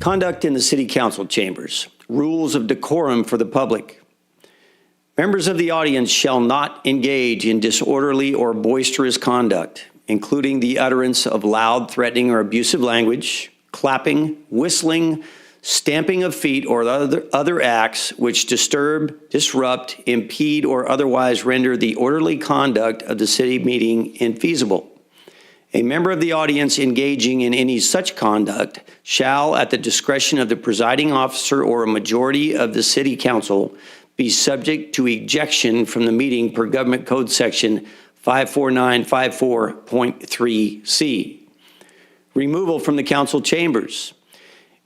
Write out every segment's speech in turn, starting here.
Conduct in the City Council chambers. Rules of decorum for the public. Members of the audience shall not engage in disorderly or boisterous conduct, including the utterance of loud, threatening, or abusive language, clapping, whistling, stamping of feet, or other acts which disturb, disrupt, impede, or otherwise render the orderly conduct of the city meeting infeasible. A member of the audience engaging in any such conduct shall, at the discretion of the presiding officer or a majority of the city council, be subject to ejection from the meeting per Government Code Section 54954.3C. Removal from the council chambers.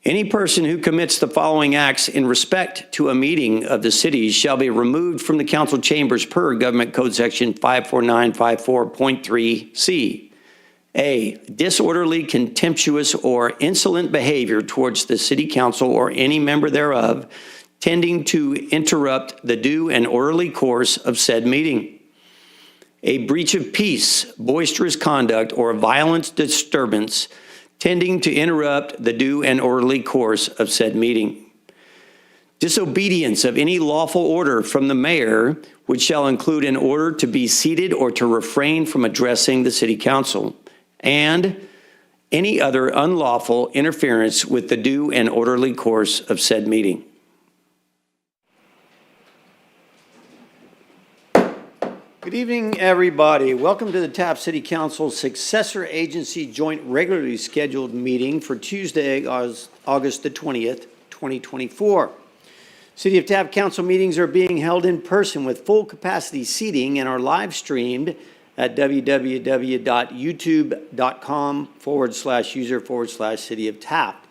Any person who commits the following acts in respect to a meeting of the city shall be removed from the council chambers per Government Code Section 54954.3C. A, disorderly, contemptuous, or insolent behavior towards the city council or any member thereof, tending to interrupt the due and orderly course of said meeting. A breach of peace, boisterous conduct, or violent disturbance tending to interrupt the due and orderly course of said meeting. Disobedience of any lawful order from the mayor, which shall include an order to be seated or to refrain from addressing the city council, and any other unlawful interference with the due and orderly course of said meeting. Good evening, everybody. Welcome to the Taft City Council Successor Agency Joint Regularly Scheduled Meeting for Tuesday, August the 20th, 2024. City of Taft Council meetings are being held in person with full capacity seating and are live streamed at www.youtube.com/user/City of Taft.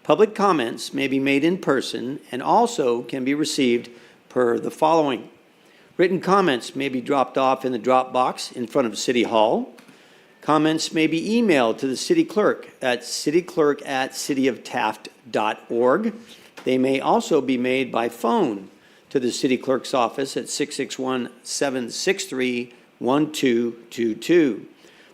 Public comments may be made in person and also can be received per the following. Written comments may be dropped off in the drop box in front of City Hall. Comments may be emailed to the city clerk at cityclerk@cityoftaft.org. They may also be made by phone to the city clerk's office at 661-763-1222.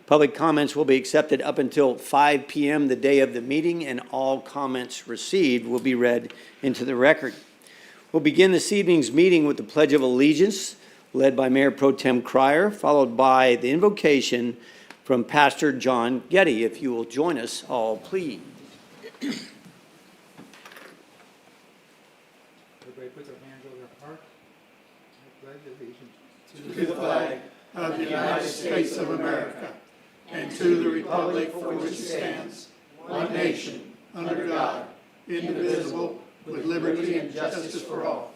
Public comments will be accepted up until 5 p.m. the day of the meeting, and all comments received will be read into the record. We'll begin this evening's meeting with the Pledge of Allegiance, led by Mayor Pro Tem Cryer, followed by the invocation from Pastor John Getty. If you will join us all, please. Everybody put their hands over their heart. I pledge allegiance to the flag of the United States of America and to the republic for which it stands, one nation, under God, indivisible, with liberty and justice for all.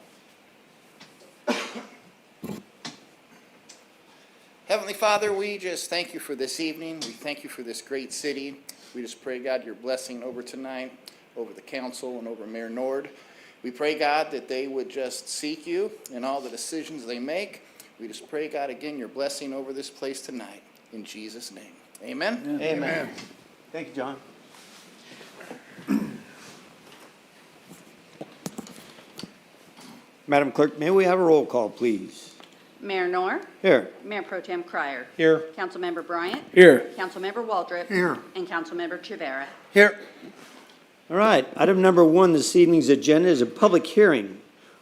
Heavenly Father, we just thank you for this evening. We thank you for this great city. We just pray, God, your blessing over tonight, over the council and over Mayor Nord. We pray, God, that they would just seek you in all the decisions they make. We just pray, God, again, your blessing over this place tonight. In Jesus' name, amen. Amen. Thank you, John. Madam Clerk, may we have a roll call, please? Mayor Knorr. Here. Mayor Pro Tem Cryer. Here. Councilmember Bryant. Here. Councilmember Waldrop. Here. And Councilmember Chivera. Here. All right. Item number 1 this evening's agenda is a public hearing.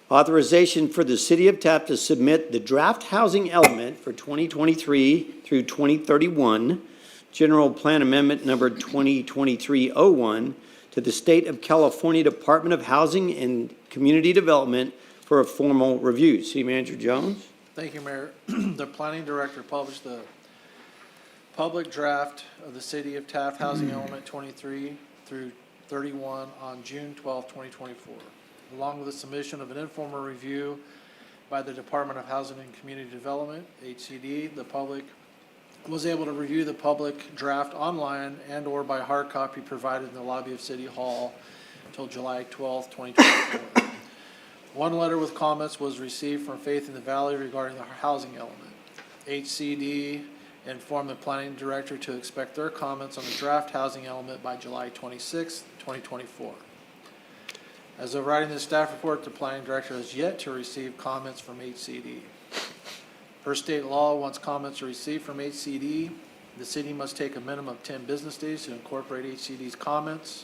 Authorization for the City of Taft to submit the draft housing element for 2023 through 2031, General Plan Amendment number 2023-01, to the State of California Department of Housing and Community Development for a formal review. City Manager Jones. Thank you, Mayor. The Planning Director published the public draft of the City of Taft Housing Element 23 through 31 on June 12, 2024. Along with the submission of an informal review by the Department of Housing and Community Development, HCD, the public was able to review the public draft online and or by hard copy provided in the lobby of City Hall until July 12, 2024. One letter with comments was received from Faith in the Valley regarding the housing element. HCD informed the Planning Director to expect their comments on the draft housing element by July 26, 2024. As of writing the staff report, the Planning Director has yet to receive comments from HCD. Per state law, once comments are received from HCD, the city must take a minimum of 10 business days to incorporate HCD's comments.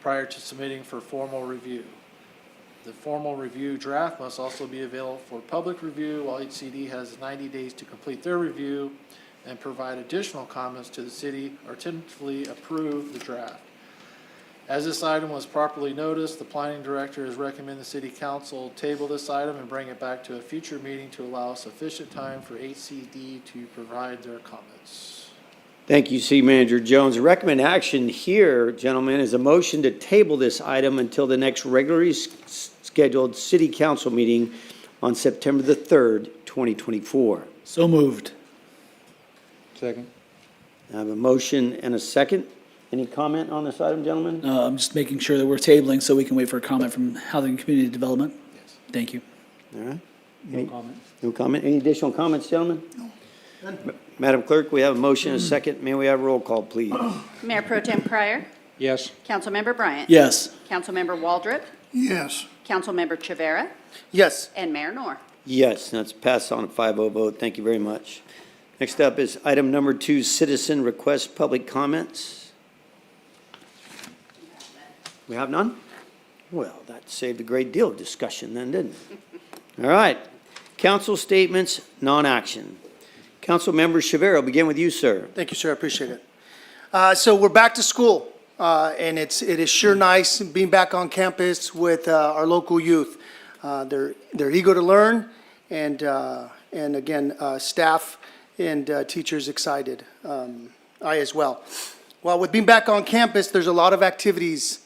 prior to submitting for formal review. The formal review draft must also be available for public review, while each CD has 90 days to complete their review and provide additional comments to the city or tentatively approve the draft. As this item was properly noticed, the planning director has recommended the city council table this item and bring it back to a future meeting to allow sufficient time for HCD to provide their comments. Thank you, City Manager Jones. Recommend action here, gentlemen, is a motion to table this item until the next regularly scheduled city council meeting on September the 3rd, 2024. So moved. Second. I have a motion and a second. Any comment on this item, gentlemen? I'm just making sure that we're tabling so we can wait for a comment from Housing and Community Development. Yes. Thank you. All right. No comment. No comment? Any additional comments, gentlemen? No. Madam Clerk, we have a motion and a second. May we have a roll call, please? Mayor Pro Tem Crier, Yes. Councilmember Bryant. Yes. Councilmember Waldrop, Yes. Councilmember Chivera, Yes. and Mayor Nor. Yes, that's passed on a 5-0 vote. Thank you very much. Next up is item number 2, citizen request public comments. We have none? Well, that saved a great deal of discussion then, didn't it? All right. Council statements, non-action. Councilmember Chivera, I'll begin with you, sir. Thank you, sir. I appreciate it. So we're back to school, and it is sure nice being back on campus with our local youth. They're eager to learn, and again, staff and teachers excited. I as well. Well, with being back on campus, there's a lot of activities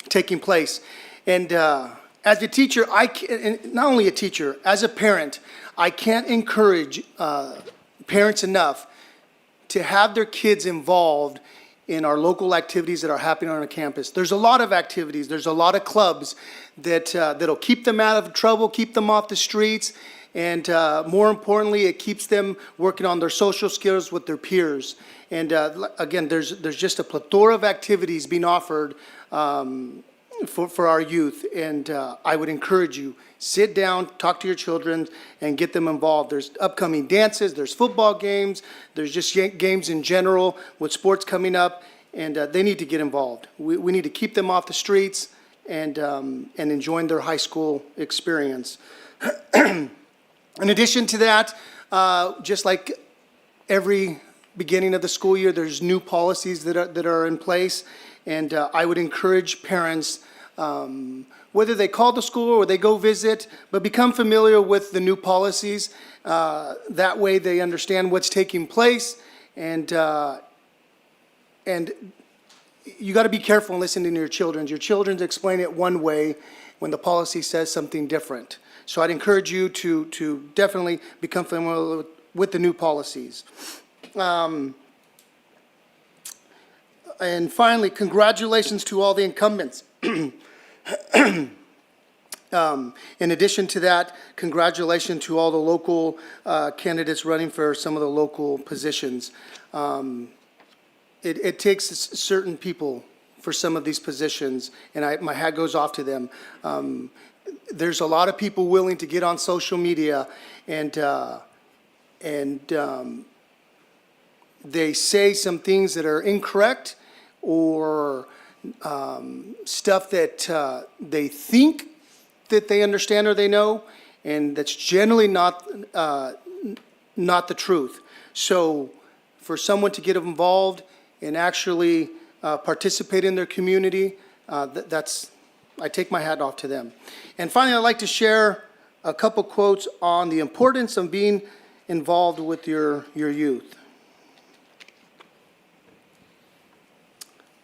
taking place, and as a teacher, and not only a teacher, as a parent, I can't encourage parents enough to have their kids involved in our local activities that are happening on our campus. There's a lot of activities, there's a lot of clubs that'll keep them out of trouble, keep them off the streets, and more importantly, it keeps them working on their social skills with their peers. And again, there's just a plethora of activities being offered for our youth, and I would encourage you, sit down, talk to your children, and get them involved. There's upcoming dances, there's football games, there's just games in general with sports coming up, and they need to get involved. We need to keep them off the streets and enjoying their high school experience. In addition to that, just like every beginning of the school year, there's new policies that are in place, and I would encourage parents, whether they call the school or they go visit, but become familiar with the new policies. That way they understand what's taking place, and you got to be careful in listening to your children. Your children explain it one way when the policy says something different. So I'd encourage you to definitely become familiar with the new policies. And finally, congratulations to all the incumbents. In addition to that, congratulations to all the local candidates running for some of the local positions. It takes certain people for some of these positions, and my hat goes off to them. There's a lot of people willing to get on social media and they say some things that are incorrect or stuff that they think that they understand or they know, and that's generally not the truth. So for someone to get involved and actually participate in their community, I take my hat off to them. And finally, I'd like to share a couple quotes on the importance of being involved with your youth.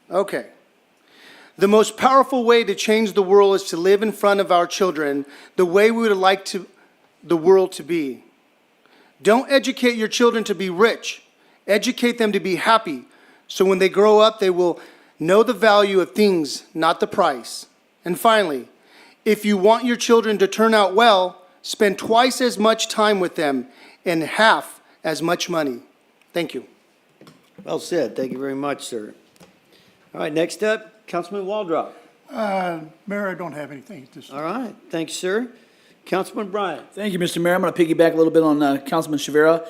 Okay. The most powerful way to change the world is to live in front of our children the way we would like the world to be. Don't educate your children to be rich. Educate them to be happy. So when they grow up, they will know the value of things, not the price. And finally, if you want your children to turn out well, spend twice as much time with them and half as much money. Thank you. Well said. Thank you very much, sir. All right, next up, Councilman Waldrop. Mayor, I don't have anything to say. All right, thanks, sir. Councilman Bryant. Thank you, Mr. Mayor. I'm going to piggyback a little bit on Councilman Chivera.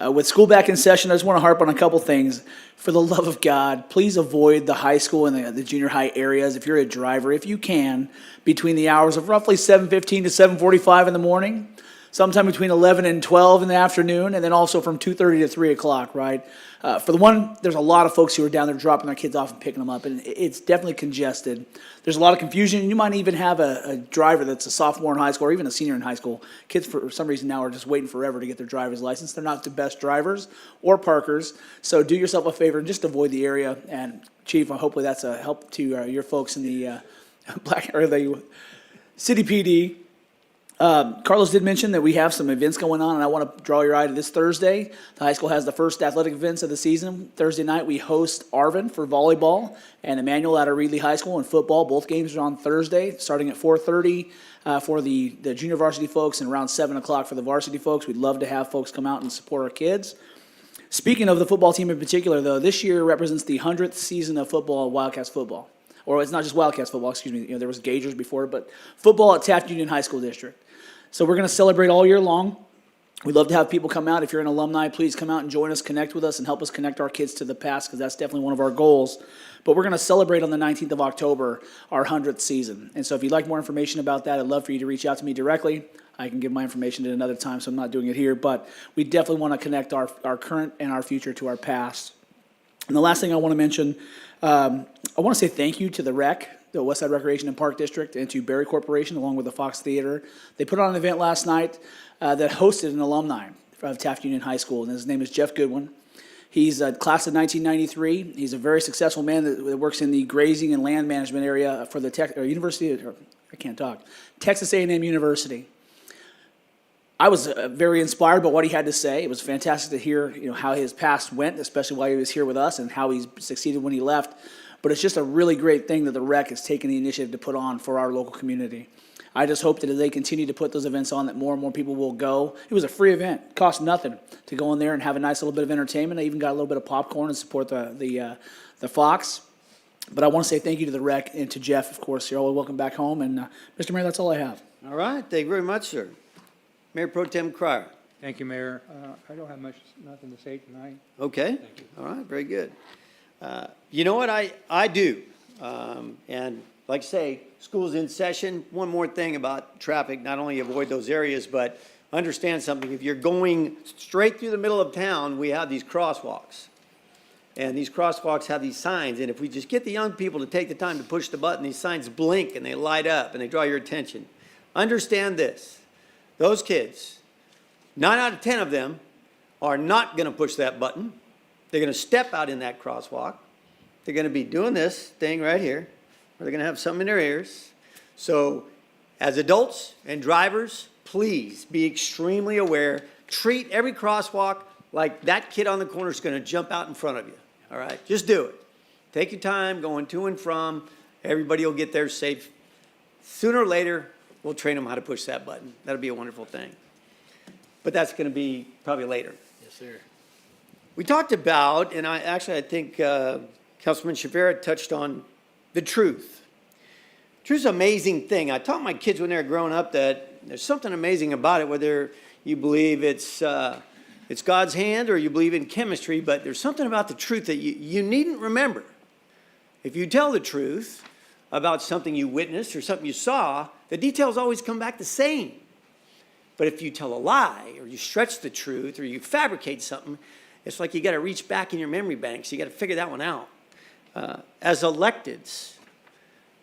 With school back in session, I just want to harp on a couple things. For the love of God, please avoid the high school and the junior high areas. If you're a driver, if you can, between the hours of roughly 7:15 to 7:45 in the morning, sometime between 11 and 12 in the afternoon, and then also from 2:30 to 3 o'clock, right? For the one, there's a lot of folks who are down there dropping their kids off and picking them up, and it's definitely congested. There's a lot of confusion. You might even have a driver that's a sophomore in high school or even a senior in high school. Kids, for some reason now, are just waiting forever to get their driver's license. They're not the best drivers or parkers, so do yourself a favor and just avoid the area. And Chief, hopefully that's a help to your folks in the the City PD. Carlos did mention that we have some events going on, and I want to draw your eye to this Thursday. The high school has the first athletic events of the season. Thursday night, we host Arvin for volleyball and Emmanuel out of Reedley High School in football. Both games are on Thursday, starting at 4:30 for the junior varsity folks and around 7 o'clock for the varsity folks. We'd love to have folks come out and support our kids. Speaking of the football team in particular, though, this year represents the 100th season of football, Wildcats football. Or it's not just Wildcats football, excuse me. There was Gagers before, but football at Taft Union High School District. So we're going to celebrate all year long. We'd love to have people come out. If you're an alumni, please come out and join us, connect with us, and help us connect our kids to the past, because that's definitely one of our goals. But we're going to celebrate on the 19th of October our 100th season. And so if you'd like more information about that, I'd love for you to reach out to me directly. I can give my information at another time, so I'm not doing it here. But we definitely want to connect our current and our future to our past. And the last thing I want to mention, I want to say thank you to the rec, the Westside Recreation and Park District, and to Berry Corporation, along with the Fox Theater. They put on an event last night that hosted an alumni of Taft Union High School, and his name is Jeff Goodwin. He's a class of 1993. He's a very successful man that works in the grazing and land management area for the Texas A&M University. I was very inspired by what he had to say. It was fantastic to hear, how his past went, especially while he was here with us, and how he's succeeded when he left. But it's just a really great thing that the rec has taken the initiative to put on for our local community. I just hope that as they continue to put those events on, that more and more people will go. It was a free event. It cost nothing to go in there and have a nice little bit of entertainment. I even got a little bit of popcorn and support the Fox. But I want to say thank you to the rec and to Jeff, of course. You're all welcome back home. And Mr. Mayor, that's all I have. All right, thank you very much, sir. Mayor Pro Tem Cryer. Thank you, Mayor. I don't have nothing to say tonight. Okay, all right, very good. You know what, I do, and like I say, school's in session. One more thing about traffic, not only avoid those areas, but understand something. If you're going straight through the middle of town, we have these crosswalks. And these crosswalks have these signs, and if we just get the young people to take the time to push the button, these signs blink and they light up and they draw your attention. Understand this, those kids, 9 out of 10 of them are not gonna push that button. They're going to step out in that crosswalk. They're going to be doing this thing right here, or they're going to have something in their ears. So as adults and drivers, please be extremely aware. Treat every crosswalk like that kid on the corner is going to jump out in front of you. All right? Just do it. Take your time going to and from. Everybody will get there safe. Sooner or later, we'll train them how to push that button. That'll be a wonderful thing. But that's going to be probably later. Yes, sir. We talked about, and I think Councilman Shavera touched on the truth. Truth's an amazing thing. I taught my kids when they were growing up that there's something amazing about it, whether you believe it's God's hand or you believe in chemistry, but there's something about the truth that you needn't remember. If you tell the truth about something you witnessed or something you saw, the details always come back the same. But if you tell a lie or you stretch the truth or you fabricate something, it's like you got to reach back in your memory banks. You got to figure that one out. As electeds,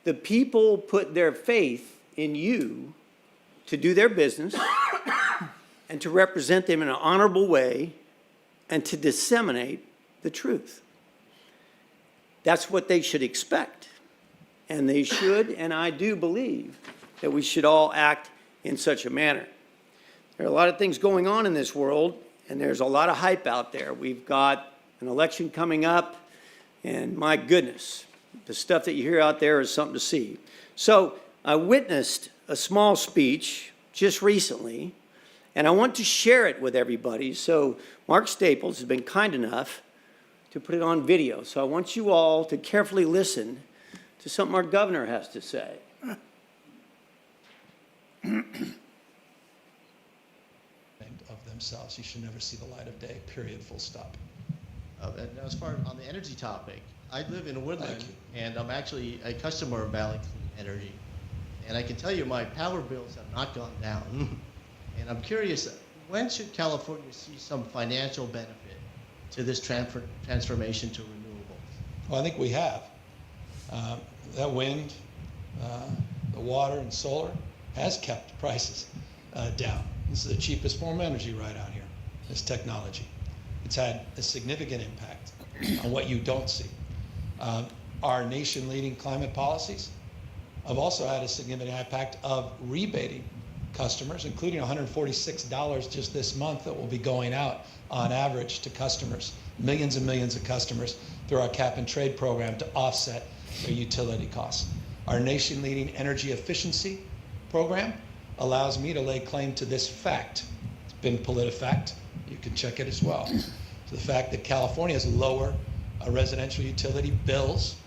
the people put their faith in you to do their business and to represent them in an honorable way and to disseminate the truth. That's what they should expect. And they should, and I do believe, that we should all act in such a manner. There are a lot of things going on in this world, and there's a lot of hype out there. We've got an election coming up, and my goodness, the stuff that you hear out there is something to see. So I witnessed a small speech just recently, and I want to share it with everybody. So Mark Staples has been kind enough to put it on video. So I want you all to carefully listen to something our governor has to say. Of them themselves. You should never see the light of day, period, full stop. And as far on the energy topic, I live in Woodland, Thank you. and I'm actually a customer of Valley Clean Energy. And I can tell you my power bills have not gone down. And I'm curious, when should California see some financial benefit to this transformation to renewables? Well, I think we have. That wind, the water, and solar has kept prices down. This is the cheapest form of energy right out here, this technology. It's had a significant impact on what you don't see. Our nation-leading climate policies have also had a significant impact of rebating customers, including $146 just this month that will be going out on average to customers, millions and millions of customers through our cap and trade program to offset their utility costs. Our nation-leading energy efficiency program allows me to lay claim to this fact. It's been PolitiFact. You can check it as well. So the fact that California has lower residential utility bills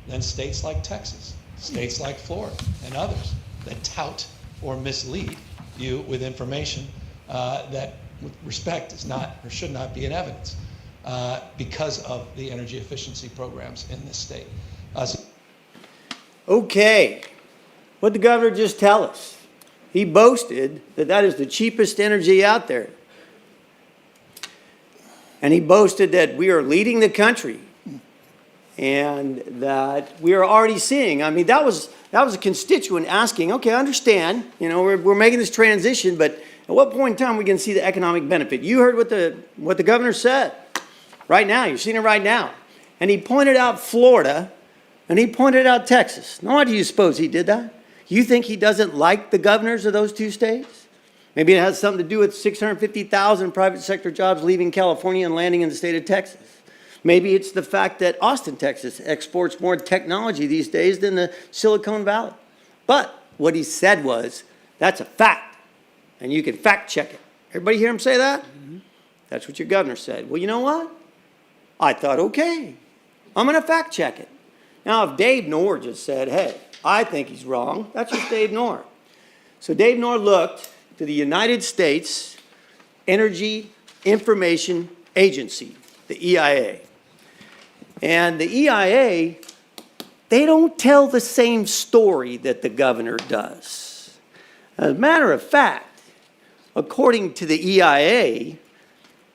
than states like Texas, states like Florida, and others that tout or mislead you with information that, with respect, is not or should not be in evidence because of the energy efficiency programs in this state. Okay, what did the governor just tell us? He boasted that that is the cheapest energy out there. And he boasted that we are leading the country and that we are already seeing. I mean, that was a constituent asking, okay, I understand, you know, we're making this transition, but at what point in time are we going to see the economic benefit? You heard what the governor said right now. You're seeing it right now. And he pointed out Florida and he pointed out Texas. Now, why do you suppose he did that? You think he doesn't like the governors of those two states? Maybe it has something to do with 650,000 private sector jobs leaving California and landing in the state of Texas. Maybe it's the fact that Austin, Texas exports more technology these days than the Silicon Valley. But what he said was, that's a fact, and you can fact check it. Everybody hear him say that? Mm-hmm. That's what your governor said. Well, you know what? I thought, okay, I'm going to fact check it. Now, if Dave Knorr just said, hey, I think he's wrong, that's just Dave Knorr. So Dave Knorr looked to the United States Energy Information Agency, the EIA. And the EIA, they don't tell the same story that the governor does. As a matter of fact, according to the EIA,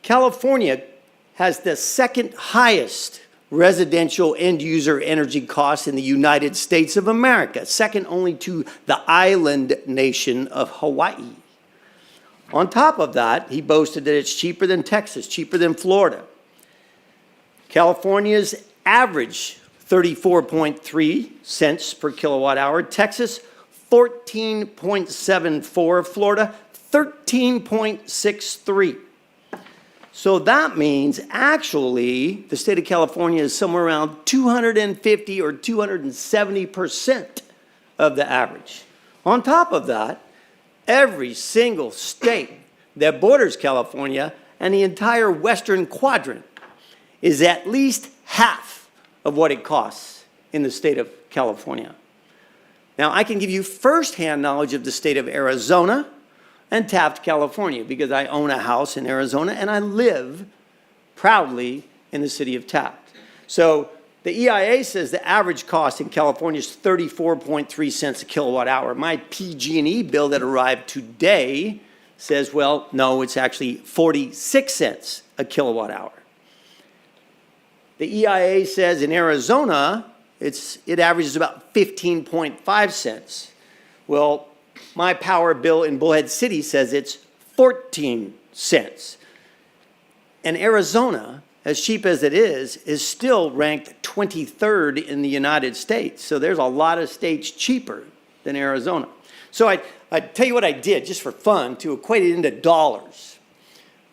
California has the second highest residential end-user energy costs in the United States of America, second only to the island nation of Hawaii. On top of that, he boasted that it's cheaper than Texas, cheaper than Florida. California's average 34.3 cents per kilowatt hour, Texas 14.74, Florida 13.63. So that means actually the state of California is somewhere around 250 or 270% of the average. On top of that, every single state that borders California and the entire western quadrant is at least half of what it costs in the state of California. Now, I can give you firsthand knowledge of the state of Arizona and Taft, California, because I own a house in Arizona and I live proudly in the city of Taft. So the EIA says the average cost in California is 34.3 cents a kilowatt hour. My PG&E bill that arrived today says, well, no, it's actually 46 cents a kilowatt hour. The EIA says in Arizona, it averages about 15.5 cents. Well, my power bill in Bullhead City says it's 14 cents. And Arizona, as cheap as it is still ranked 23rd in the United States. So there's a lot of states cheaper than Arizona. So I tell you what I did, just for fun, to equate it into dollars.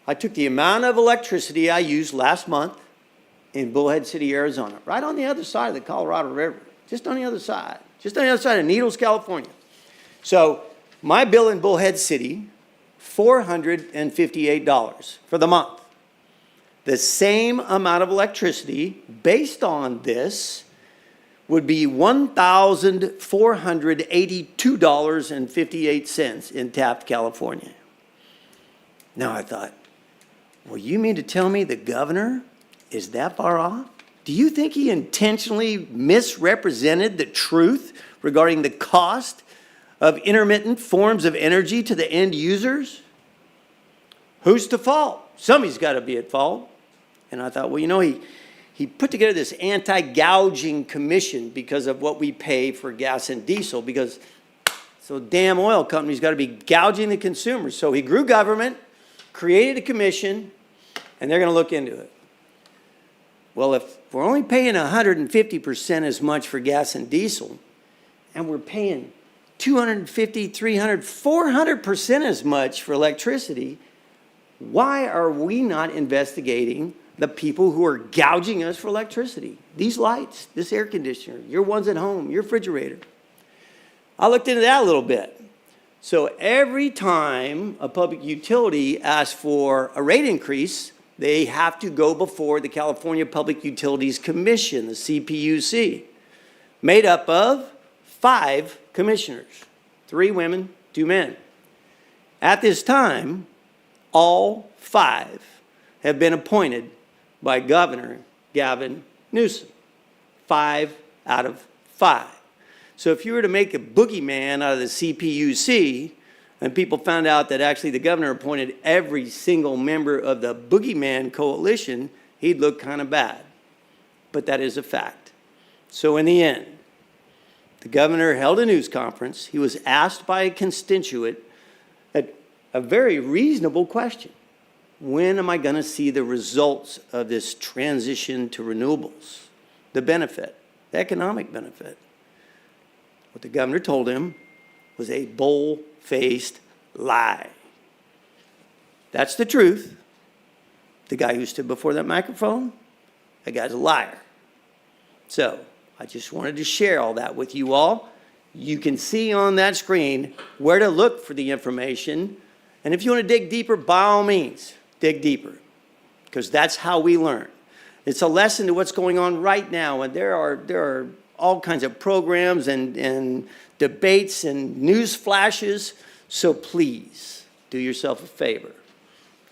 I took the amount of electricity I used last month in Bullhead City, Arizona, right on the other side of the Colorado River, just on the other side of Needles, California. So my bill in Bullhead City, $458 for the month. The same amount of electricity based on this would be $1,482.58 in Taft, California. Now I thought, well, you mean to tell me the governor is that far off? Do you think he intentionally misrepresented the truth regarding the cost of intermittent forms of energy to the end users? Who's to fault? Somebody's got to be at fault. And I thought, well, you know, he put together this anti-gouging commission because of what we pay for gas and diesel, because so damn oil companies got to be gouging the consumers. So he grew government, created a commission, and they're going to look into it. Well, if we're only paying 150% as much for gas and diesel, and we're paying 250, 300, 400% as much for electricity, why are we not investigating the people who are gouging us for electricity? These lights, this air conditioner, your ones at home, your refrigerator. I looked into that a little bit. So every time a public utility asks for a rate increase, they have to go before the California Public Utilities Commission, the CPUC, made up of 5 commissioners, 3 women, 2 men. At this time, all 5 have been appointed by Governor Gavin Newsom. 5 out of 5. So if you were to make a boogeyman out of the CPUC, and people found out that actually the governor appointed every single member of the boogeyman coalition, he'd look kind of bad. But that is a fact. So in the end, the governor held a news conference. He was asked by a constituent a very reasonable question. When am I going to see the results of this transition to renewables? The benefit, the economic benefit. What the governor told him was a bull-faced lie. That's the truth. The guy who stood before that microphone, that guy's a liar. So I just wanted to share all that with you all. You can see on that screen where to look for the information. And if you want to dig deeper, by all means, dig deeper, because that's how we learn. It's a lesson to what's going on right now, and there are all kinds of programs and debates and news flashes. So please do yourself a favor.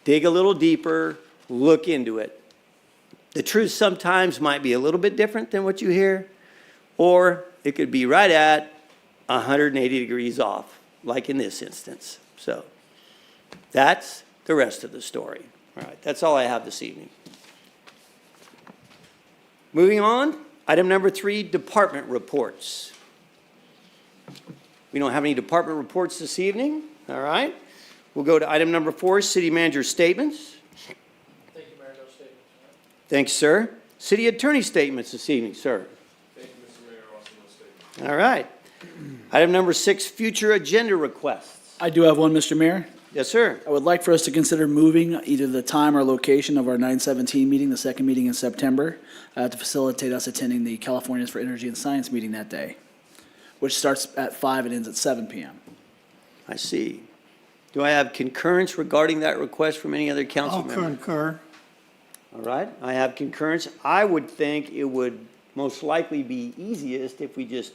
Dig a little deeper, look into it. The truth sometimes might be a little bit different than what you hear, or it could be right at 180 degrees off, like in this instance. So that's the rest of the story. All right, that's all I have this evening. Moving on, item number 3, department reports. We don't have any department reports this evening. All right. We'll go to item number 4, city manager statements. Thank you, Mayor. No statements. Thanks, sir. City attorney statements this evening, sir. Thank you, Mr. Mayor. Also no statement. All right. Item number 6, future agenda requests. I do have one, Mr. Mayor. Yes, sir. I would like for us to consider moving either the time or location of our 9/17 meeting, the second meeting in September, to facilitate us attending the Californians for Energy and Science meeting that day, which starts at 5 and ends at 7 p.m. I see. Do I have concurrence regarding that request from any other council I'll member? concur. All right, I have concurrence. I would think it would most likely be easiest if we just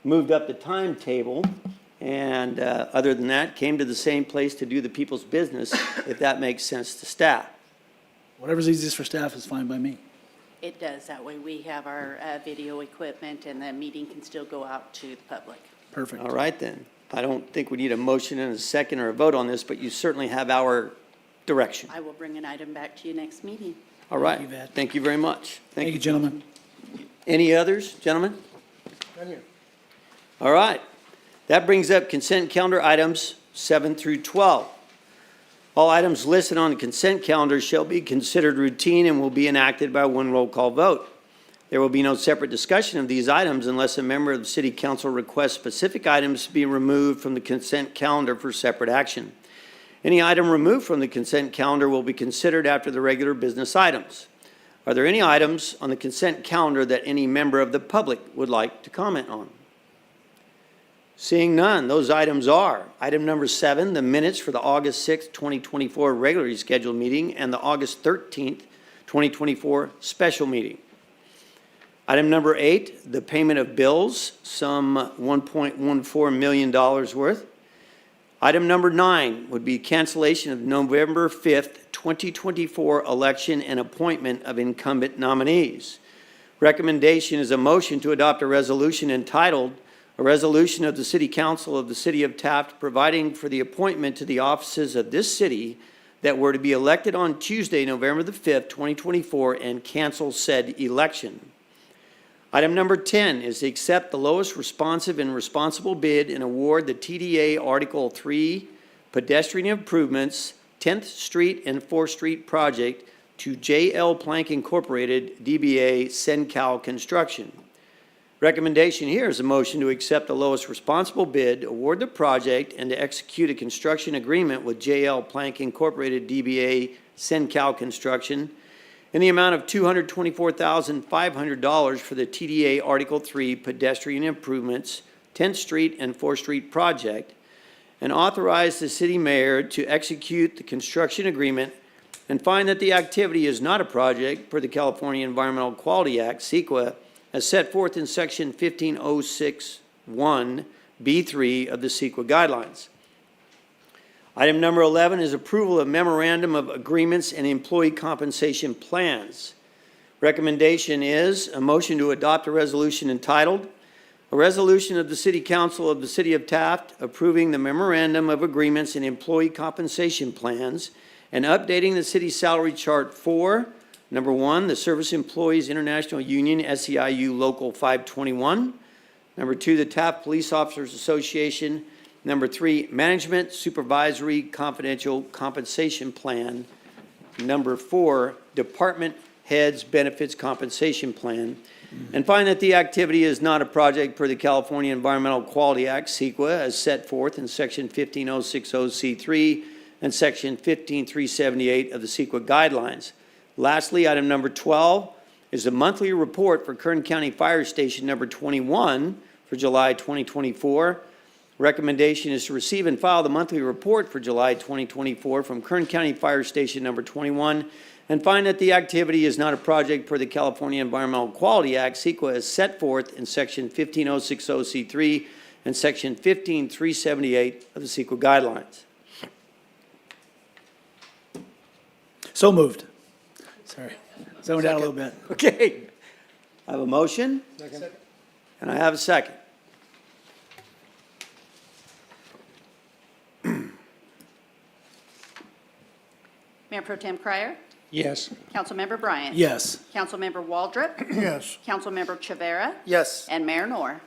moved up the timetable and other than that, came to the same place to do the people's business, if that makes sense to staff. Whatever's easiest for staff is fine by me. It does. That way we have our video equipment and the meeting can still go out to the public. Perfect. All right, then. I don't think we need a motion and a second or a vote on this, but you certainly have our direction. I will bring an item back to you next meeting. All right. Thank you, Ed. Thank you very much. Thank you, gentlemen. Any others, gentlemen? All right. That brings up consent calendar items 7 through 12. All items listed on the consent calendar shall be considered routine and will be enacted by one roll call vote. There will be no separate discussion of these items unless a member of the city council requests specific items be removed from the consent calendar for separate action. Any item removed from the consent calendar will be considered after the regular business items. Are there any items on the consent calendar that any member of the public would like to comment on? Seeing none, those items are item number 7, the minutes for the August 6th, 2024 regularly scheduled meeting and the August 13th, 2024 special meeting. Item number 8, the payment of bills, some $1.14 million worth. Item number 9 would be cancellation of November 5th, 2024 election and appointment of incumbent nominees. Recommendation is a motion to adopt a resolution entitled, "A Resolution of the City Council of the City of Taft providing for the appointment to the offices of this city that were to be elected on Tuesday, November the 5th, 2024, and cancel said election." Item number 10 is to accept the lowest responsive and responsible bid and award the TDA Article 3 pedestrian improvements 10th Street and 4th Street project to JL Plank Incorporated, DBA Sencal Construction. Recommendation here is a motion to accept the lowest responsible bid, award the project, and to execute a construction agreement with JL Plank Incorporated, DBA Sencal Construction in the amount of $224,500 for the TDA Article 3 pedestrian improvements 10th Street and 4th Street project, and authorize the city mayor to execute the construction agreement and find that the activity is not a project per the California Environmental Quality Act, CEQA, as set forth in Section 15061B3 of the CEQA guidelines. Item number 11 is approval of memorandum of agreements and employee compensation plans. Recommendation is a motion to adopt a resolution entitled, "A Resolution of the City Council of the City of Taft approving the memorandum of agreements and employee compensation plans and updating the city salary chart for, number 1, the Service Employees International Union, SEIU Local 521, number 2, the Taft Police Officers Association, number 3, Management Supervisory Confidential Compensation Plan, number 4, Department Heads Benefits Compensation Plan, and find that the activity is not a project per the California Environmental Quality Act, CEQA, as set forth in Section 15060C3 and Section 15378 of the CEQA guidelines. Lastly, item number 12 is the monthly report for Kern County Fire Station number 21 for July 2024. Recommendation is to receive and file the monthly report for July 2024 from Kern County Fire Station number 21 and find that the activity is not a project per the California Environmental Quality Act, CEQA, as set forth in Section 15060C3 and Section 15378 of the CEQA guidelines. So moved. Sorry. Zoned out a little bit. Okay. I have a motion. Second. And I have a second. Mayor Pro Tem Cryer? Yes. Councilmember Bryant? Yes. Councilmember Waldrop? Yes. Councilmember Chavera? Yes. And Mayor Noor?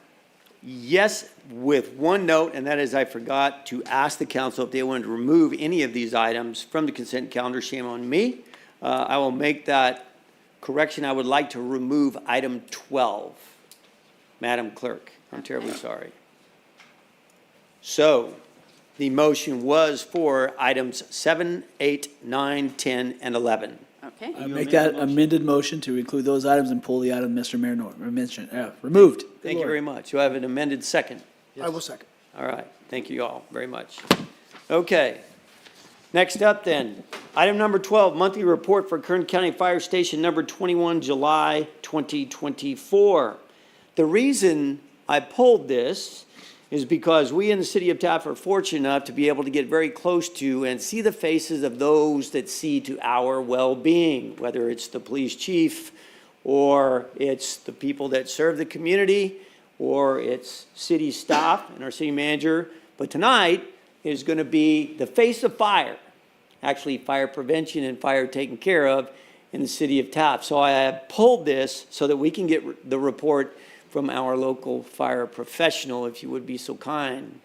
Yes, with one note, and that is I forgot to ask the council if they wanted to remove any of these items from the consent calendar. Shame on me. I will make that correction. I would like to remove item 12. Madam Clerk, I'm terribly sorry. So the motion was for items 7, 8, 9, 10, and 11. Okay. I make that amended motion to include those items and pull the item Mr. Mayor mentioned, removed. Thank you very much. Do I have an amended second? I will second. All right, thank you all very much. Okay, next up then, item number 12, monthly report for Kern County Fire Station number 21, July 2024. The reason I pulled this is because we in the city of Taft are fortunate enough to be able to get very close to and see the faces of those that see to our well-being, whether it's the police chief or it's the people that serve the community or it's city staff and our city manager. But tonight is going to be the face of fire, actually fire prevention and fire taken care of in the city of Taft. So I have pulled this so that we can get the report from our local fire professional, if you would be so kind.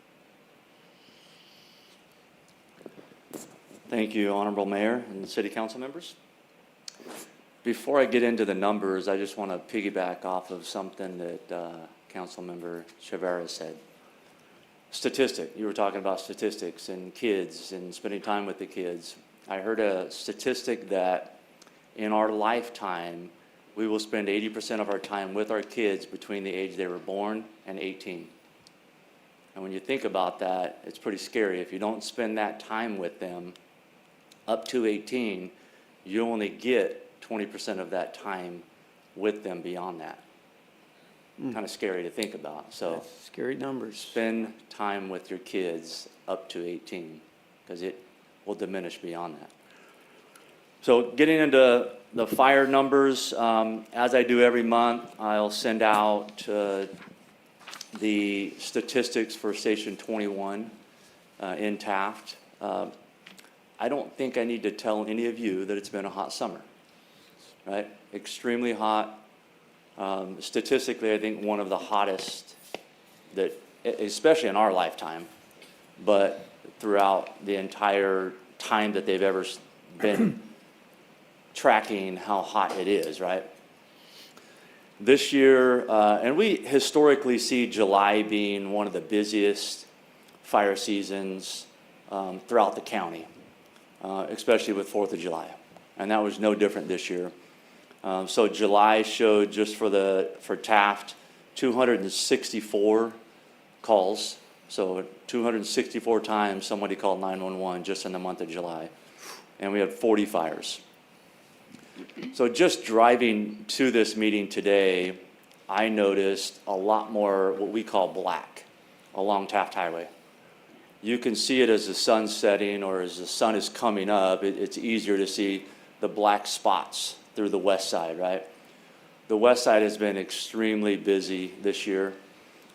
Thank you, Honorable Mayor and City Council members. Before I get into the numbers, I just want to piggyback off of something that Councilmember Chavera said. Statistic, you were talking about statistics and kids and spending time with the kids. I heard a statistic that in our lifetime, we will spend 80% of our time with our kids between the age they were born and 18. And when you think about that, it's pretty scary. If you don't spend that time with them up to 18, you only get 20% of that time with them beyond that. kind of scary to think about. So Scary numbers. spend time with your kids up to 18, because it will diminish beyond that. So getting into the fire numbers, as I do every month, I'll send out the statistics for Station 21 in Taft. I don't think I need to tell any of you that it's been a hot summer, right? Extremely hot. Statistically, I think one of the hottest that, especially in our lifetime, but throughout the entire time that they've ever been tracking how hot it is, right? This year, and we historically see July being one of the busiest fire seasons throughout the county, especially with 4th of July. And that was no different this year. So July showed, just for Taft, 264 calls. So 264 times somebody called 911 just in the month of July. And we had 40 fires. So just driving to this meeting today, I noticed a lot more what we call black along Taft Highway. You can see it as the sun's setting or as the sun is coming up. It's easier to see the black spots through the west side, right? The west side has been extremely busy this year.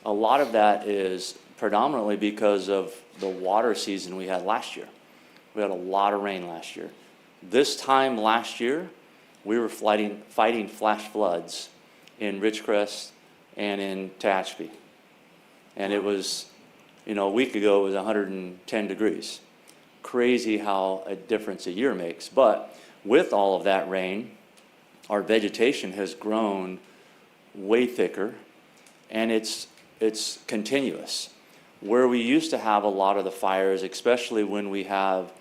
A lot of that is predominantly because of the water season we had last year. We had a lot of rain last year. This time last year, we were fighting flash floods in Ridgecrest and in Tehachapi. And it was, a week ago it was 110 degrees. Crazy how a difference a year makes. But with all of that rain, our vegetation has grown way thicker, and it's continuous. Where we used to have a lot of the fires, especially when we have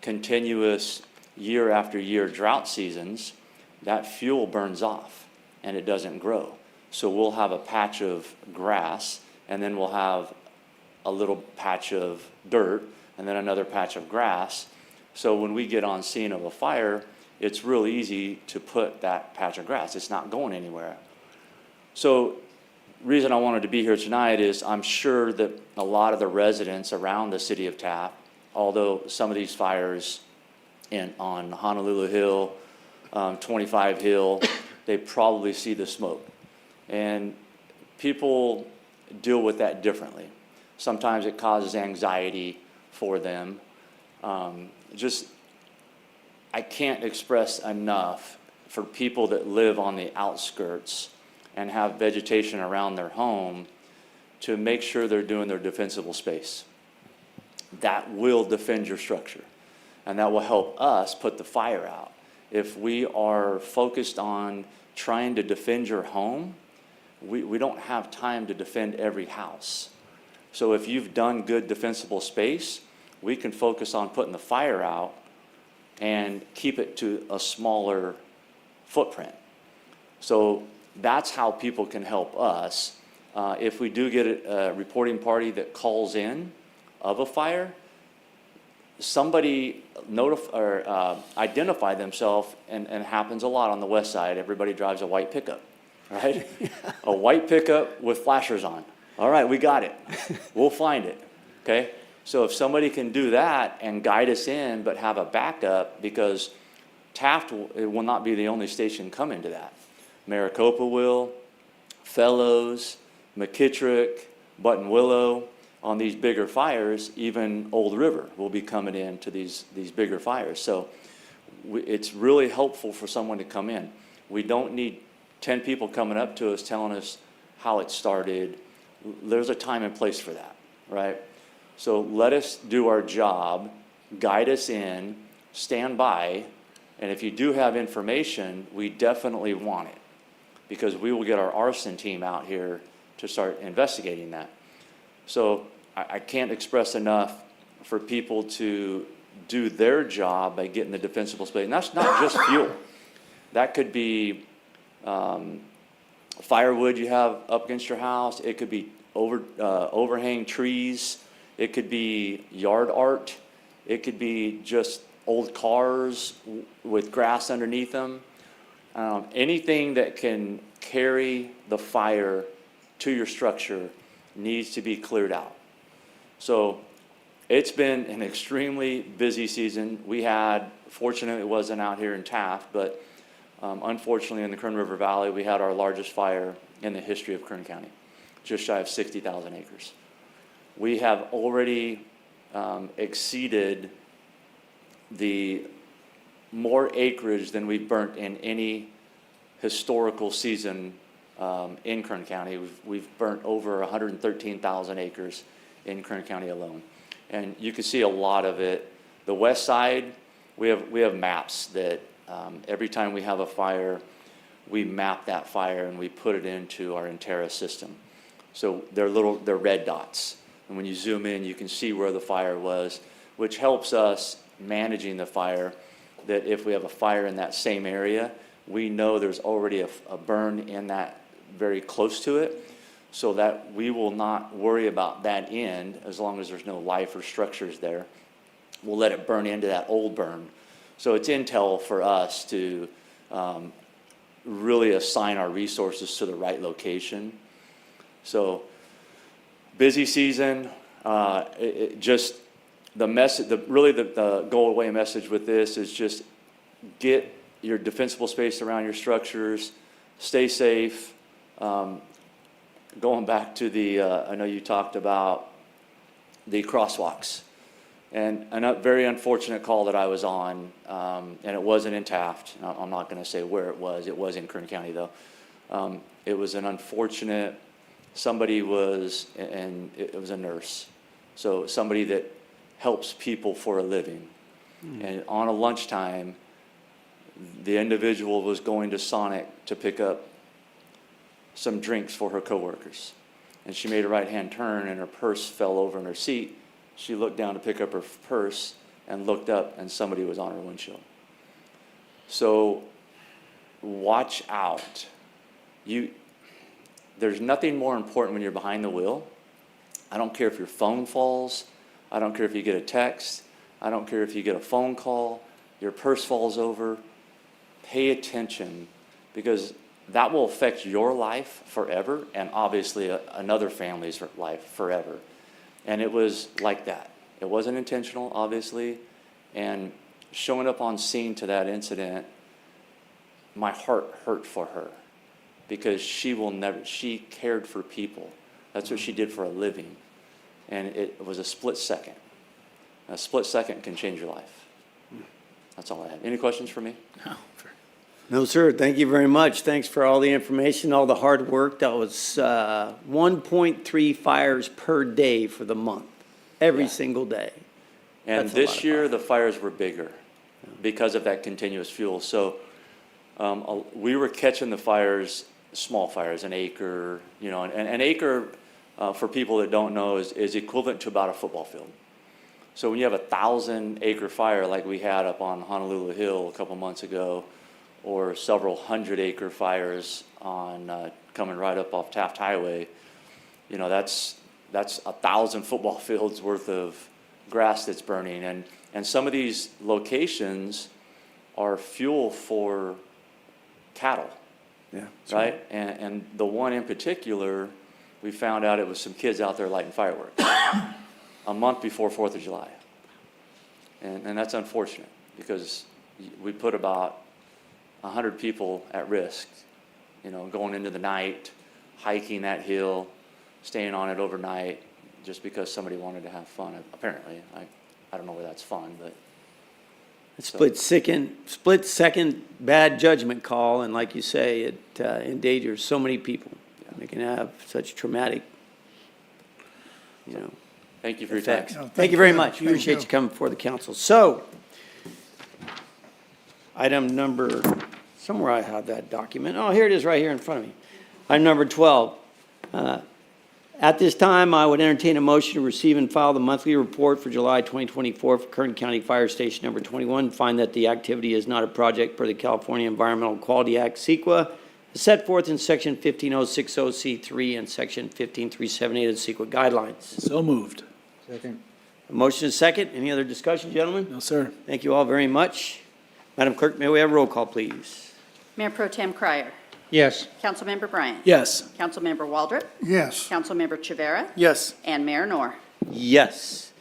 continuous year after year drought seasons, that fuel burns off and it doesn't grow. So we'll have a patch of grass, and then we'll have a little patch of dirt, and then another patch of grass. So when we get on scene of a fire, it's real easy to put that patch of grass. It's not going anywhere. So reason I wanted to be here tonight is I'm sure that a lot of the residents around the city of Taft, although some of these fires on Honolulu Hill, 25 Hill, they probably see the smoke. And people deal with that differently. Sometimes it causes anxiety for them. I can't express enough for people that live on the outskirts and have vegetation around their home to make sure they're doing their defensible space. That will defend your structure, and that will help us put the fire out. If we are focused on trying to defend your home, we don't have time to defend every house. So if you've done good defensible space, we can focus on putting the fire out and keep it to a smaller footprint. So that's how people can help us. If we do get a reporting party that calls in of a fire, somebody identify themselves, and it happens a lot on the west side. Everybody drives a white pickup, right? A white pickup with flashers on. All right, we got it. We'll find it, okay? So if somebody can do that and guide us in, but have a backup, because Taft will not be the only station coming to that. Maricopa will, Fellows, McKittrick, Button Willow, on these bigger fires, even Old River will be coming in to these bigger fires. So it's really helpful for someone to come in. We don't need 10 people coming up to us telling us how it started. There's a time and place for that, right? So let us do our job, guide us in, stand by, and if you do have information, we definitely want it, because we will get our arson team out here to start investigating that. So I can't express enough for people to do their job by getting the defensible space. And that's not just fuel. That could be firewood you have up against your house. It could be overhang trees. It could be yard art. It could be just old cars with grass underneath them. Anything that can carry the fire to your structure needs to be cleared out. So it's been an extremely busy season. We had, fortunately it wasn't out here in Taft, but unfortunately in the Kern River Valley, we had our largest fire in the history of Kern County, just shy of 60,000 acres. We have already exceeded the more acreage than we've burnt in any historical season in Kern County. We've burnt over 113,000 acres in Kern County alone. And you can see a lot of it. The west side, we have maps that every time we have a fire, we map that fire and we put it into our Intera system. So they're red dots. And when you zoom in, you can see where the fire was, which helps us managing the fire, that if we have a fire in that same area, we know there's already a burn in that very close to it, so that we will not worry about that end as long as there's no life or structures there. We'll let it burn into that old burn. So it's intel for us to really assign our resources to the right location. So busy season, just the message, the go away message with this is just get your defensible space around your structures, stay safe. Going back to the, I know you talked about the crosswalks, and a very unfortunate call that I was on, and it wasn't in Taft. I'm not going to say where it was. It was in Kern County though. It was an unfortunate, somebody was, and it was a nurse. So somebody that helps people for a living. And on a lunchtime, the individual was going to Sonic to pick up some drinks for her coworkers. And she made a right-hand turn and her purse fell over in her seat. She looked down to pick up her purse and looked up and somebody was on her windshield. So watch out. There's nothing more important when you're behind the wheel. I don't care if your phone falls. I don't care if you get a text. I don't care if you get a phone call, your purse falls over. Pay attention, because that will affect your life forever, and obviously another family's life forever. And it was like that. It wasn't intentional, obviously. And showing up on scene to that incident, my heart hurt for her, because she cared for people. That's what she did for a living. And it was a split second. A split second can change your life. That's all I have. Any questions for me? No, sir. Thank you very much. Thanks for all the information, all the hard work. That was 1.3 fires per day for the month, every single day. And That's a lot this of year, the fires were bigger because of that continuous fuel. So we were catching the fires, small fires, an acre, and an acre, for people that don't know, is equivalent to about a football field. So when you have 1,000-acre fire like we had up on Honolulu Hill a couple months ago, or several 100-acre fires on coming right up off Taft Highway, that's 1,000 football fields worth of grass that's burning. And some of these locations are fuel for cattle. Yeah. Right? And the one in particular, we found out it was some kids out there lighting fireworks a month before 4th of July. And that's unfortunate, because we put about 100 people at risk, going into the night, hiking that hill, staying on it overnight, just because somebody wanted to have fun, apparently. I don't know where that's fun, but. Split second bad judgment call, and like you say, it endangers so many people. They can have such traumatic, Thank you for your time. effects. Thank you very much. We appreciate you coming before the council. So, item number, somewhere I have that document. Oh, here it is right here in front of me. Item number 12. At this time, I would entertain a motion to receive and file the monthly report for July 2024 for Kern County Fire Station number 21. Find that the activity is not a project per the California Environmental Quality Act, CEQA, set forth in Section 15060C3 and Section 15378 of the CEQA guidelines. So moved. Second. A motion is second. Any other discussion, gentlemen? No, sir. Thank you all very much. Madam Clerk, may we have a roll call, please? Mayor Pro Tem Cryer. Yes. Councilmember Bryant. Yes. Councilmember Waldrop. Yes. Councilmember Chivera. Yes. And Mayor Nor. Yes.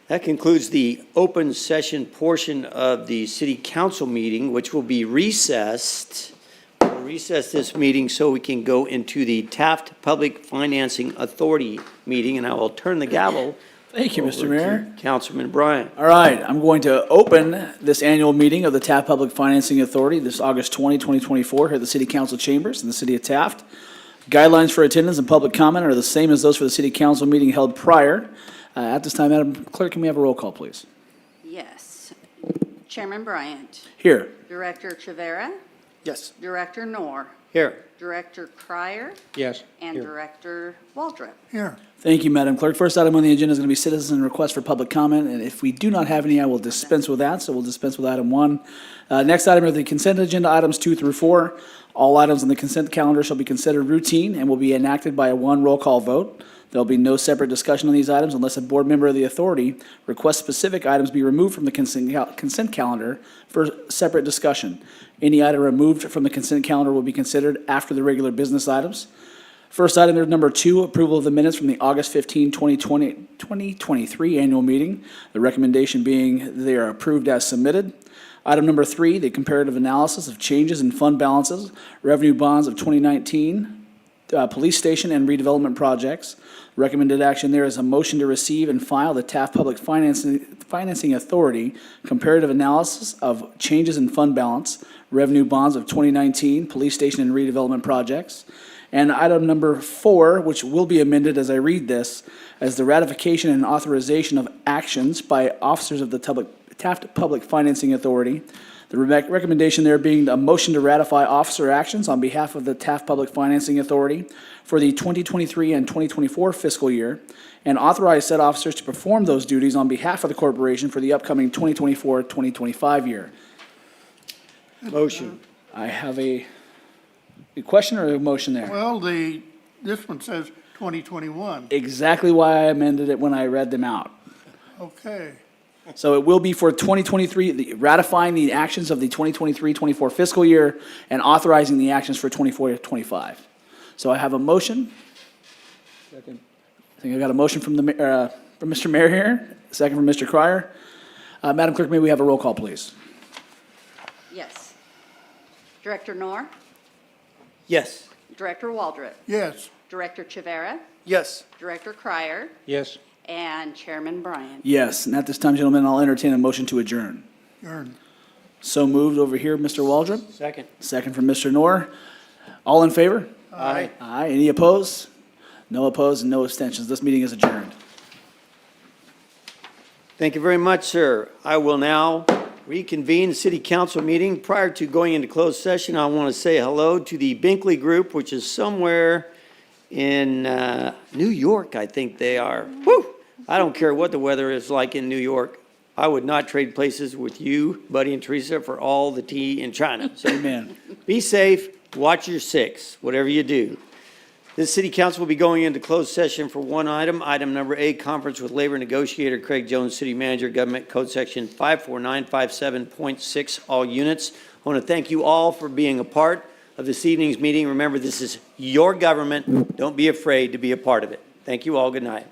That concludes the open session portion of the city council meeting, which will be recessed. We'll recess this meeting so we can go into the Taft Public Financing Authority meeting, and I will turn the gavel. Thank you, Mr. over Mayor. to Councilman Bryant. All right, I'm going to open this annual meeting of the Taft Public Financing Authority this August 20, 2024, here at the City Council Chambers in the city of Taft. Guidelines for attendance and public comment are the same as those for the city council meeting held prior. At this time, Madam Clerk, can we have a roll call, please? Yes. Chairman Bryant. Here. Director Chivera. Yes. Director Nor. Here. Director Cryer. Yes. And Director Waldrop. Here. Thank you, Madam Clerk. First item on the agenda is going to be citizen request for public comment, and if we do not have any, I will dispense with that, so we'll dispense with item 1. Next item are the consent agenda, items 2 through 4. All items on the consent calendar shall be considered routine and will be enacted by a one roll call vote. There will be no separate discussion on these items unless a board member of the authority requests specific items be removed from the consent calendar for separate discussion. Any item removed from the consent calendar will be considered after the regular business items. First item, there's number 2, approval of the minutes from the August 15, 2023 annual meeting. The recommendation being they are approved as submitted. Item number 3, the comparative analysis of changes in fund balances, revenue bonds of 2019, police station and redevelopment projects. Recommended action there is a motion to receive and file the Taft Public Financing Authority comparative analysis of changes in fund balance, revenue bonds of 2019, police station and redevelopment projects. And item number 4, which will be amended as I read this, as the ratification and authorization of actions by officers of the Taft Public Financing Authority. The recommendation there being a motion to ratify officer actions on behalf of the Taft Public Financing Authority for the 2023 and 2024 fiscal year, and authorize said officers to perform those duties on behalf of the corporation for the upcoming 2024-2025 year. Motion. I have a question or a motion there? Well, this one says 2021. Exactly why I amended it when I read them out. Okay. So it will be for 2023, ratifying the actions of the 2023-24 fiscal year and authorizing the actions for 24-25. So I have a motion. I think I got a motion from Mr. Mayor here, a second from Mr. Cryer. Madam Clerk, may we have a roll call, please? Yes. Director Nor. Yes. Director Waldrop. Yes. Director Chivera. Yes. Director Cryer. Yes. And Chairman Bryant. Yes, and at this time, gentlemen, I'll entertain a motion to adjourn. Adjourn. So moved over here, Mr. Waldrop. Second. Second from Mr. Nor. All in favor? Aye. Aye. Any opposed? No opposed and no abstentions. This meeting is adjourned. Thank you very much, sir. I will now reconvene the city council meeting. Prior to going into closed session, I want to say hello to the Binkley Group, which is somewhere in New York, I think they are. Woo! I don't care what the weather is like in New York. I would not trade places with you, Buddy and Teresa, for all the tea in China. So Amen. be safe, watch your six, whatever you do. This city council will be going into closed session for one item. Item number 8, conference with labor negotiator Craig Jones, city manager, government code section 54957.6, all units. I want to thank you all for being a part of this evening's meeting. Remember, this is your government. Don't be afraid to be a part of it. Thank you all. Good night.